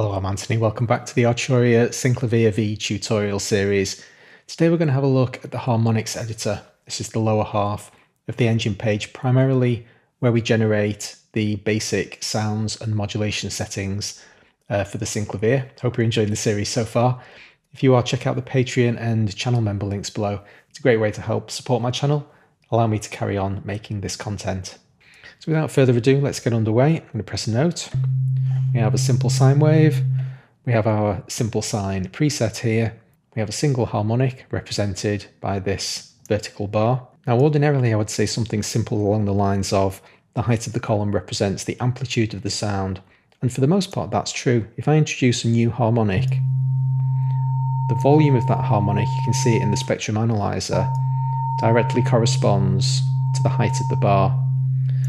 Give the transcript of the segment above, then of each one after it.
Hello, I'm Anthony. Welcome back to the Arturia Synclavier-V tutorial series. Today we're going to have a look at the Harmonics Editor. This is the lower half of the engine page, primarily where we generate the basic sounds and modulation settings for the Synclavier. Hope you're enjoying the series so far. If you are, check out the Patreon and channel member links below. It's a great way to help support my channel, allow me to carry on making this content. So without further ado, let's get underway. I'm going to press a note. We have a simple sine wave. We have our simple sine preset here. We have a single harmonic represented by this vertical bar. Now, ordinarily, I would say something simple along the lines of the height of the column represents the amplitude of the sound. And for the most part, that's true. If I introduce a new harmonic, the volume of that harmonic, you can see it in the spectrum analyzer, directly corresponds to the height of the bar.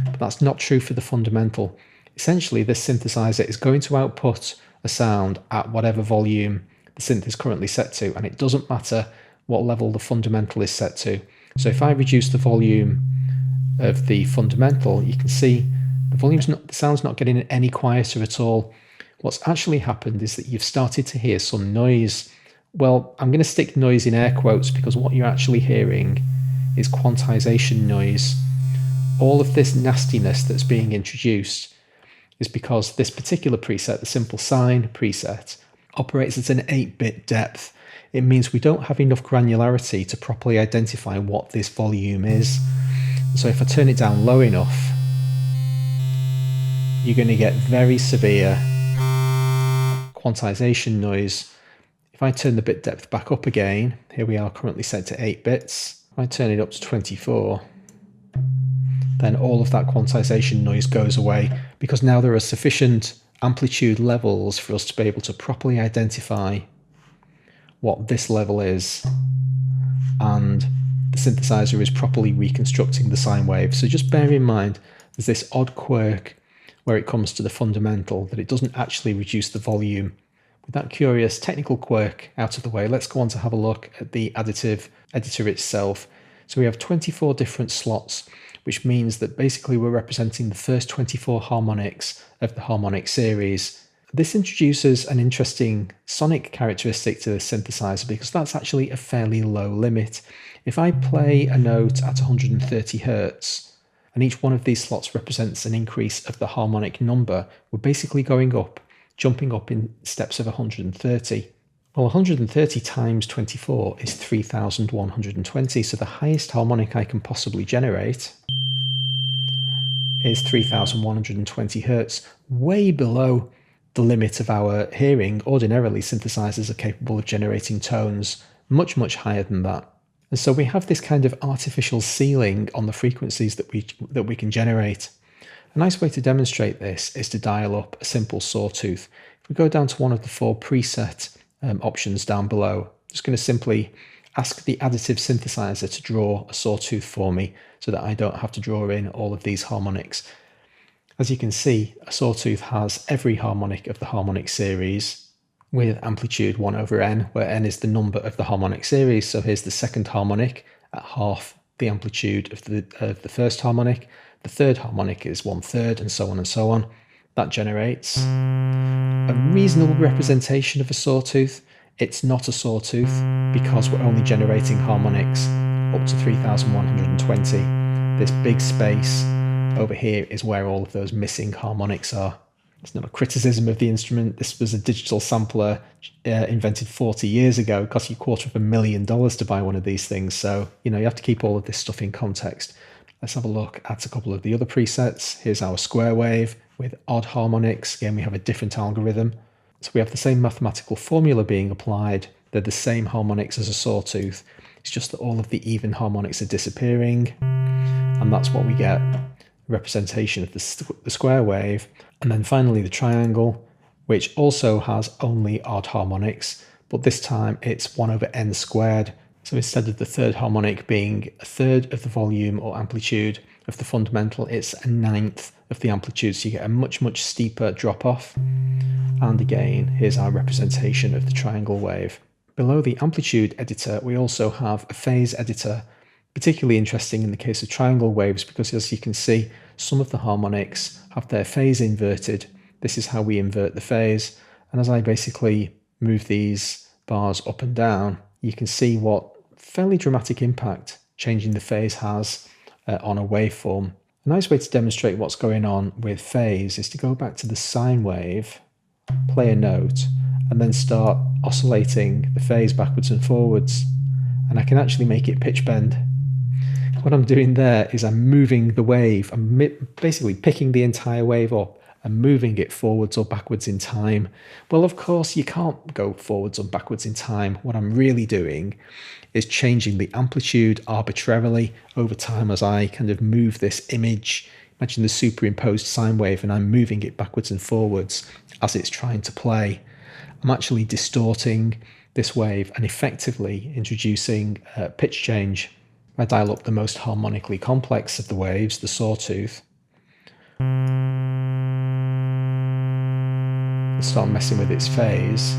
But that's not true for the fundamental. Essentially, this synthesizer is going to output a sound at whatever volume the synth is currently set to, and it doesn't matter what level the fundamental is set to. So if I reduce the volume of the fundamental, you can see the sound's not getting any quieter at all. What's actually happened is that you've started to hear some noise. Well, I'm going to stick noise in air quotes because what you're actually hearing is quantization noise. All of this nastiness that's being introduced is because this particular preset, the simple sine preset, operates at an 8-bit depth. It means we don't have enough granularity to properly identify what this volume is. So if I turn it down low enough, you're going to get very severe quantization noise. If I turn the bit depth back up again, here we are currently set to 8 bits. If I turn it up to 24, then all of that quantization noise goes away because now there are sufficient amplitude levels for us to be able to properly identify what this level is, and the synthesizer is properly reconstructing the sine wave. So just bear in mind there's this odd quirk where it comes to the fundamental that it doesn't actually reduce the volume. With that curious technical quirk out of the way, let's go on to have a look at the Additive editor itself. So we have 24 different slots, which means that basically we're representing the first 24 harmonics of the harmonic series. This introduces an interesting sonic characteristic to the synthesizer because that's actually a fairly low limit. If I play a note at 130 Hertz, and each one of these slots represents an increase of the harmonic number, we're basically jumping up in steps of 130. Well, 130 times 24 is 3,120, so the highest harmonic I can possibly generate is 3,120 Hertz, way below the limit of our hearing. Ordinarily, synthesizers are capable of generating tones much, much higher than that. And so we have this kind of artificial ceiling on the frequencies that we can generate. A nice way to demonstrate this is to dial up a simple sawtooth. If we go down to one of the 4 preset options down below, I'm just going to simply ask the Additive synthesizer to draw a sawtooth for me so that I don't have to draw in all of these harmonics. As you can see, a sawtooth has every harmonic of the harmonic series with amplitude 1 over n, where n is the number of the harmonic series. So here's the second harmonic at half the amplitude of the first harmonic. The third harmonic is 1/3, and so on and so on. That generates a reasonable representation of a sawtooth. It's not a sawtooth because we're only generating harmonics up to 3,120. This big space over here is where all of those missing harmonics are. It's not a criticism of the instrument. This was a digital sampler invented 40 years ago. It cost you $250,000 to buy one of these things. So, you have to keep all of this stuff in context. Let's have a look at a couple of the other presets. Here's our square wave with odd harmonics. Again, we have a different algorithm. So we have the same mathematical formula being applied. They're the same harmonics as a sawtooth. It's just that all of the even harmonics are disappearing. And that's what we get, a representation of the square wave. And then finally the triangle, which also has only odd harmonics, but this time it's 1 over n squared. So instead of the third harmonic being 1/3 of the volume or amplitude of the fundamental, it's 1/9 of the amplitude, so you get a much, much steeper drop off. And again, here's our representation of the triangle wave. Below the amplitude editor, we also have a phase editor, particularly interesting in the case of triangle waves because, as you can see, some of the harmonics have their phase inverted. This is how we invert the phase. And as I basically move these bars up and down, you can see what fairly dramatic impact changing the phase has on a waveform. A nice way to demonstrate what's going on with phase is to go back to the sine wave, play a note, and then start oscillating the phase backwards and forwards. And I can actually make it pitch bend. What I'm doing there is I'm moving the wave. I'm basically picking the entire wave up and moving it forwards or backwards in time. Well, of course, you can't go forwards or backwards in time. What I'm really doing is changing the amplitude arbitrarily over time as I kind of move this image. Imagine the superimposed sine wave, and I'm moving it backwards and forwards as it's trying to play. I'm actually distorting this wave and effectively introducing pitch change. I dial up the most harmonically complex of the waves, the sawtooth, and start messing with its phase.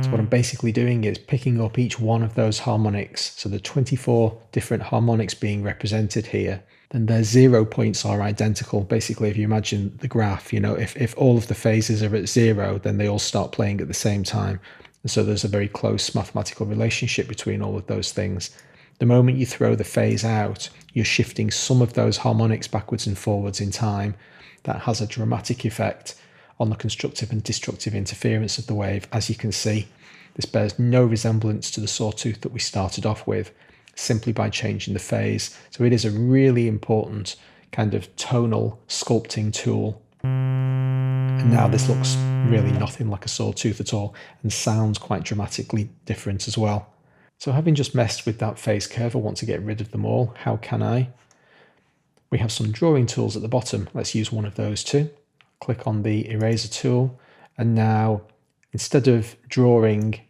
So what I'm basically doing is picking up each one of those harmonics. So the 24 different harmonics being represented here, then their 0 points are identical. Basically, if you imagine the graph, if all of the phases are at 0, then they all start playing at the same time. And so there's a very close mathematical relationship between all of those things. The moment you throw the phase out, you're shifting some of those harmonics backwards and forwards in time. That has a dramatic effect on the constructive and destructive interference of the wave. As you can see, this bears no resemblance to the sawtooth that we started off with, simply by changing the phase. So it is a really important kind of tonal sculpting tool. And now this looks really nothing like a sawtooth at all and sounds quite dramatically different as well. So having just messed with that phase curve, I want to get rid of them all. How can I? We have some drawing tools at the bottom. Let's use one of those too. Click on the eraser tool. And now, instead of drawing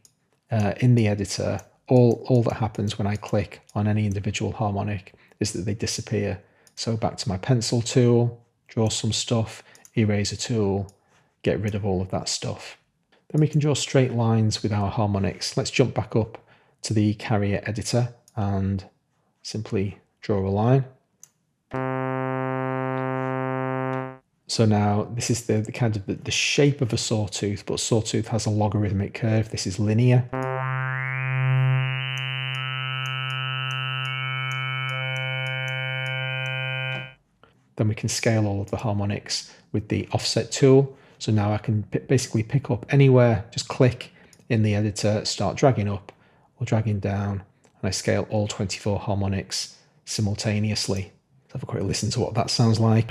in the editor, all that happens when I click on any individual harmonic is that they disappear. So back to my pencil tool, draw some stuff, eraser tool, get rid of all of that stuff. Then we can draw straight lines with our harmonics. Let's jump back up to the carrier editor and simply draw a line. So now this is the kind of the shape of a sawtooth, but sawtooth has a logarithmic curve. This is linear. Then we can scale all of the harmonics with the offset tool. So now I can basically pick up anywhere, just click in the editor, start dragging up or dragging down, and I scale all 24 harmonics simultaneously. Let's have a quick listen to what that sounds like.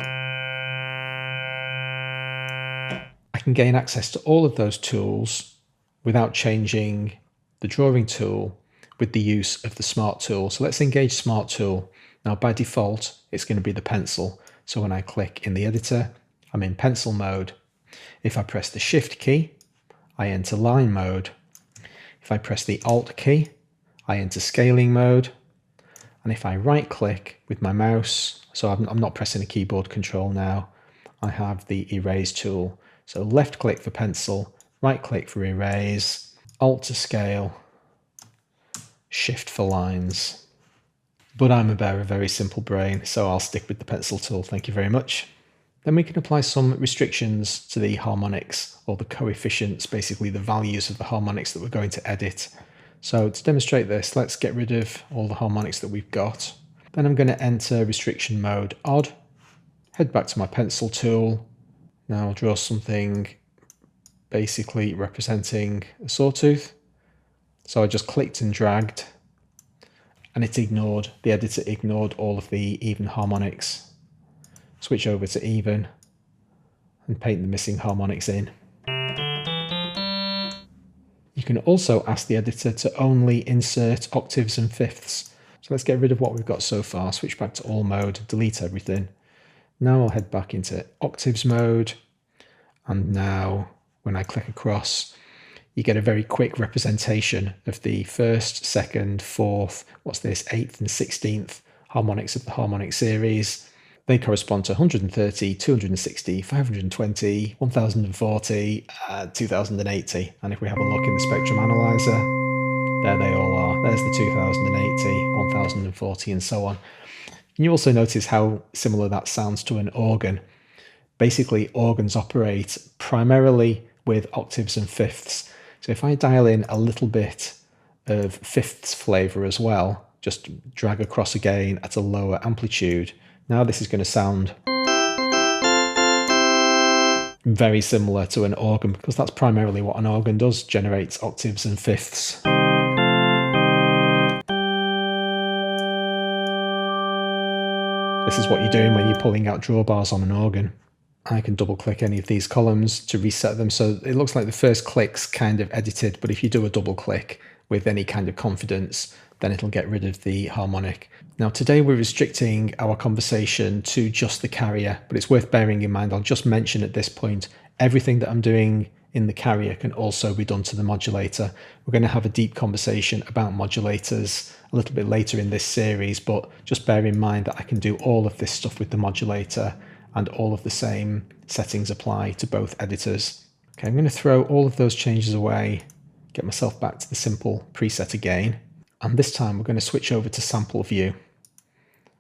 I can gain access to all of those tools without changing the drawing tool with the use of the Smart tool. So let's engage Smart tool. Now by default, it's going to be the pencil. So when I click in the editor, I'm in pencil mode. If I press the Shift key, I enter line mode. If I press the Alt key, I enter scaling mode. And if I right click with my mouse, so I'm not pressing a keyboard control now, I have the erase tool. So left click for pencil, right click for erase, Alt to scale, Shift for lines. But I'm a bear of very simple brain, so I'll stick with the pencil tool. Thank you very much. Then we can apply some restrictions to the harmonics, or the coefficients, basically the values of the harmonics that we're going to edit. So to demonstrate this, let's get rid of all the harmonics that we've got. Then I'm going to enter restriction mode odd, head back to my pencil tool. Now I'll draw something basically representing a sawtooth. So I just clicked and dragged, and the editor ignored all of the even harmonics. Switch over to even and paint the missing harmonics in. You can also ask the editor to only insert octaves and fifths. So let's get rid of what we've got so far, switch back to all mode, delete everything. Now I'll head back into octaves mode, and now when I click across, you get a very quick representation of the first, second, fourth, what's this, 8th and 16th harmonics of the harmonic series. They correspond to 130, 260, 520, 1040, 2080. And if we have a look in the spectrum analyzer, there they all are. There's the 2080, 1040, and so on. And you also notice how similar that sounds to an organ. Basically, organs operate primarily with octaves and fifths. So if I dial in a little bit of fifths flavor as well, just drag across again at a lower amplitude, now this is going to sound very similar to an organ, because that's primarily what an organ does, generates octaves and fifths. This is what you're doing when you're pulling out drawbars on an organ. I can double click any of these columns to reset them, so it looks like the first click's kind of edited, but if you do a double click with any kind of confidence, then it'll get rid of the harmonic. Now today we're restricting our conversation to just the carrier, but it's worth bearing in mind, I'll just mention at this point, everything that I'm doing in the carrier can also be done to the modulator. We're going to have a deep conversation about modulators a little bit later in this series, but just bear in mind that I can do all of this stuff with the modulator, and all of the same settings apply to both editors. Okay, I'm going to throw all of those changes away, get myself back to the simple preset again, and this time we're going to switch over to sample view.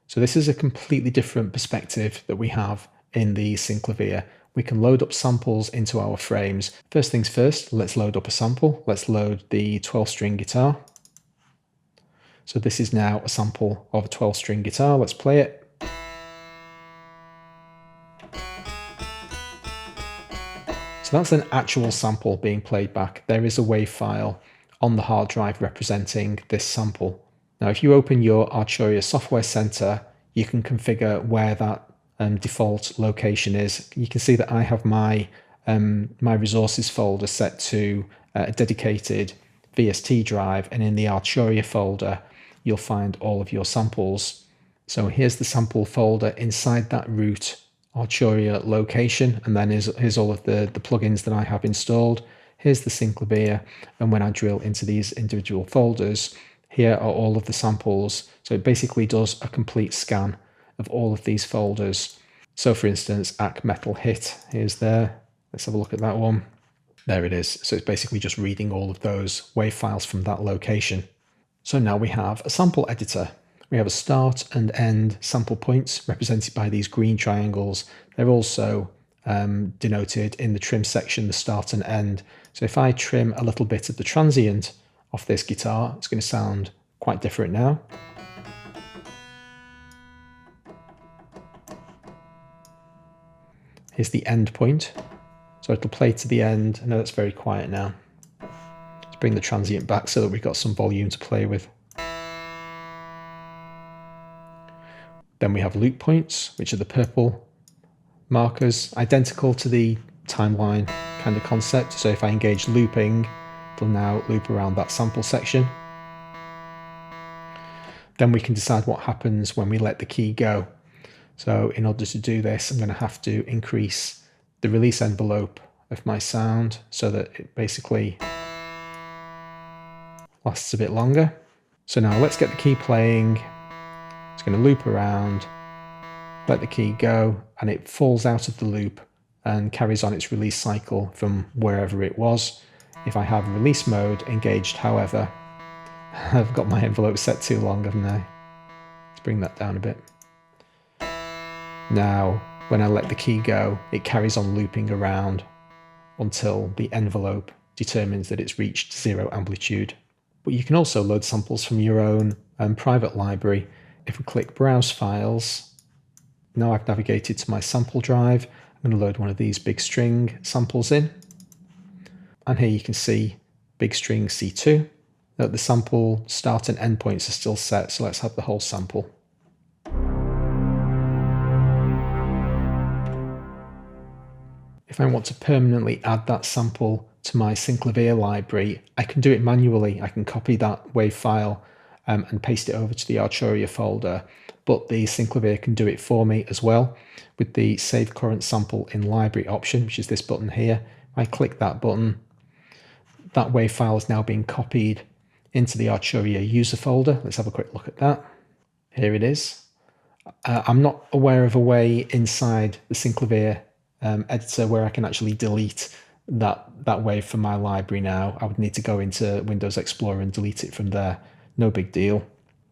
So this is a completely different perspective that we have in the Synclavier. We can load up samples into our frames. First things first, let's load up a sample. Let's load the 12-string guitar. So this is now a sample of a 12-string guitar. Let's play it. So that's an actual sample being played back. There is a WAV file on the hard drive representing this sample. Now, if you open your Arturia Software Center, you can configure where that default location is. You can see that I have my resources folder set to a dedicated VST drive, and in the Arturia folder, you'll find all of your samples. So here's the sample folder inside that root Arturia location, and then here's all of the plugins that I have installed. Here's the Synclavier, and when I drill into these individual folders, here are all of the samples. So it basically does a complete scan of all of these folders. So for instance, AC Metal Hit, here's there. Let's have a look at that one. There it is. So it's basically just reading all of those WAV files from that location. So now we have a sample editor. We have a start and end sample points represented by these green triangles. They're also denoted in the trim section, the start and end. So if I trim a little bit of the transient off this guitar, it's going to sound quite different now. Here's the end point. So it'll play to the end. I know that's very quiet now. Let's bring the transient back so that we've got some volume to play with. Then we have loop points, which are the purple markers, identical to the timeline kind of concept. So if I engage looping, it'll now loop around that sample section. Then we can decide what happens when we let the key go. So in order to do this, I'm going to have to increase the release envelope of my sound so that it basically lasts a bit longer. So now let's get the key playing. It's going to loop around, let the key go, and it falls out of the loop and carries on its release cycle from wherever it was. If I have release mode engaged, however, I've got my envelope set too long, haven't I? Let's bring that down a bit. Now, when I let the key go, it carries on looping around until the envelope determines that it's reached 0 amplitude. But you can also load samples from your own private library. If we click Browse Files, now I've navigated to my sample drive. I'm going to load one of these big string samples in. And here you can see big string C2. Note the sample start and end points are still set, so let's have the whole sample. If I want to permanently add that sample to my Synclavier library, I can do it manually. I can copy that WAV file and paste it over to the Arturia folder, but the Synclavier can do it for me as well with the Save Current Sample in Library option, which is this button here. If I click that button, that WAV file is now being copied into the Arturia user folder. Let's have a quick look at that. Here it is. I'm not aware of a way inside the Synclavier editor where I can actually delete that WAV from my library now. I would need to go into Windows Explorer and delete it from there. No big deal.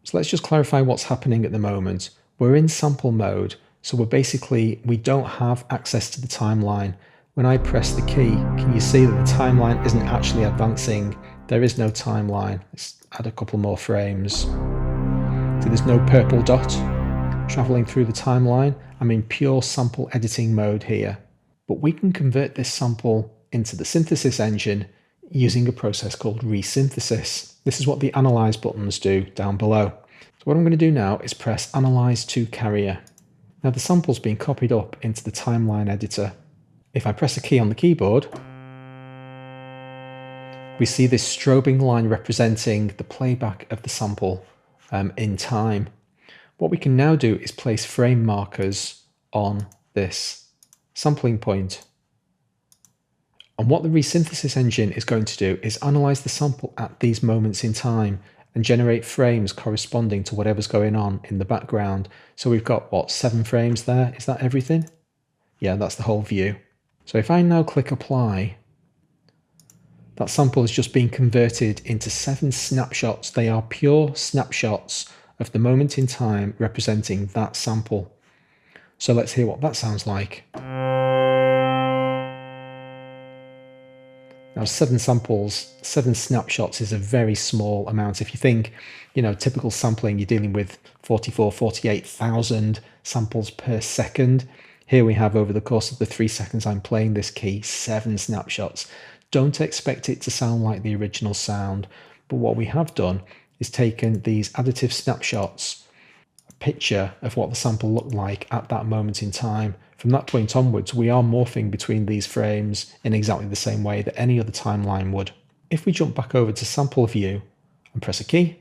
So let's just clarify what's happening at the moment. We're in sample mode, So we don't have access to the timeline. When I press the key, can you see that the timeline isn't actually advancing? There is no timeline. Let's add a couple more frames. So there's no purple dot traveling through the timeline. I'm in pure sample editing mode here. But we can convert this sample into the synthesis engine using a process called Resynthesis. This is what the Analyze buttons do down below. So what I'm going to do now is press Analyze to Carrier. Now the sample's been copied up into the timeline editor. If I press a key on the keyboard, we see this strobing line representing the playback of the sample in time. What we can now do is place frame markers on this sampling point. And what the Resynthesis engine is going to do is analyze the sample at these moments in time and generate frames corresponding to whatever's going on in the background. So we've got, what, 7 frames there? Is that everything? Yeah, that's the whole view. So if I now click Apply, that sample has just been converted into 7 snapshots. They are pure snapshots of the moment in time representing that sample. So let's hear what that sounds like. Now 7 samples, 7 snapshots is a very small amount. If you think, typical sampling, you're dealing with 44, 48,000 samples per second. Here we have, over the course of the 3 seconds I'm playing this key, 7 snapshots. Don't expect it to sound like the original sound, but what we have done is taken these additive snapshots, a picture of what the sample looked like at that moment in time. From that point onwards, we are morphing between these frames in exactly the same way that any other timeline would. If we jump back over to Sample View and press a key,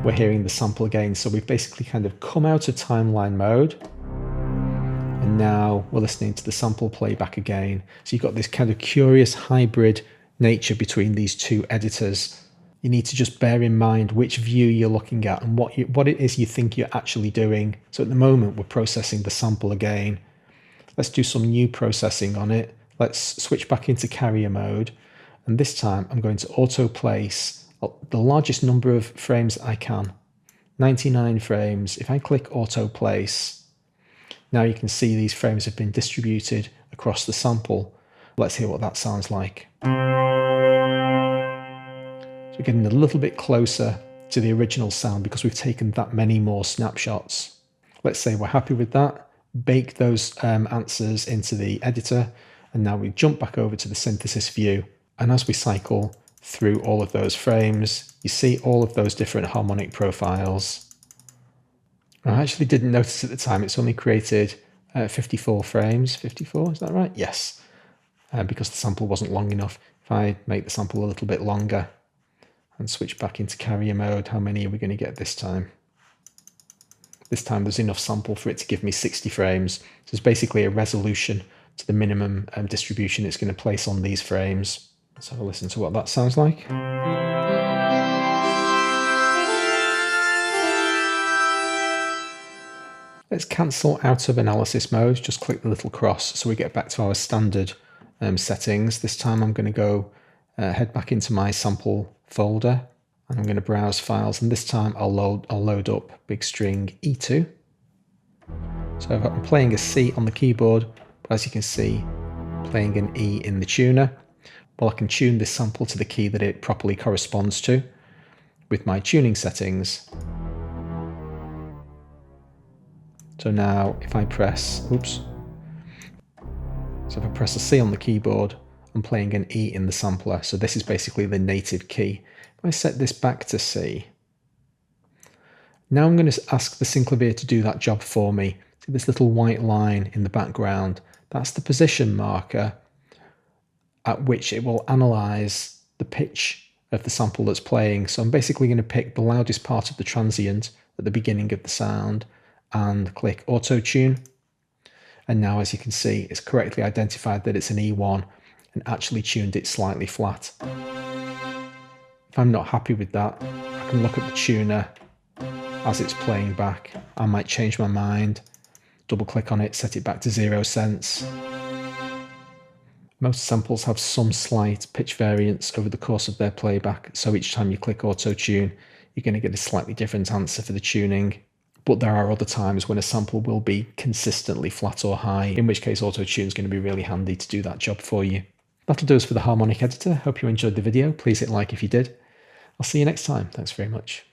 we're hearing the sample again. So we've basically kind of come out of timeline mode, and now we're listening to the sample playback again. So you've got this kind of curious hybrid nature between these two editors. You need to just bear in mind which view you're looking at and what it is you think you're actually doing. So at the moment, we're processing the sample again. Let's do some new processing on it. Let's switch back into carrier mode. And this time I'm going to auto place the largest number of frames I can. 99 frames. If I click auto place, now you can see these frames have been distributed across the sample. Let's hear what that sounds like. We're getting a little bit closer to the original sound because we've taken that many more snapshots. Let's say we're happy with that, bake those answers into the editor, and now we jump back over to the synthesis view. And as we cycle through all of those frames, you see all of those different harmonic profiles. I actually didn't notice at the time, it's only created 54 frames. 54, is that right? Yes, because the sample wasn't long enough. If I make the sample a little bit longer, and switch back into carrier mode, how many are we going to get this time? This time there's enough sample for it to give me 60 frames. So it's basically a resolution to the minimum distribution it's going to place on these frames. Let's have a listen to what that sounds like. Let's cancel out of analysis mode. Just click the little cross so we get back to our standard settings. This time I'm going to go head back into my sample folder, and I'm going to browse files, and this time I'll load up big string E2. So I'm playing a C on the keyboard, but as you can see, playing an E in the tuner. Well, I can tune this sample to the key that it properly corresponds to with my tuning settings. So now if I press, so if I press a C on the keyboard, I'm playing an E in the sampler. So this is basically the native key. If I set this back to C, now I'm going to ask the Synclavier to do that job for me. See this little white line in the background? That's the position marker at which it will analyze the pitch of the sample that's playing. So I'm basically going to pick the loudest part of the transient at the beginning of the sound and click Auto Tune. And now, as you can see, it's correctly identified that it's an E1 and actually tuned it slightly flat. If I'm not happy with that, I can look at the tuner as it's playing back. I might change my mind, double click on it, set it back to 0 cents. Most samples have some slight pitch variance over the course of their playback, so each time you click auto tune, you're going to get a slightly different answer for the tuning. but there are other times when a sample will be consistently flat or high, in which case Auto-Tune is going to be really handy to do that job for you. That'll do us for the Harmonic Editor. Hope you enjoyed the video. Please hit like if you did. I'll see you next time. Thanks very much.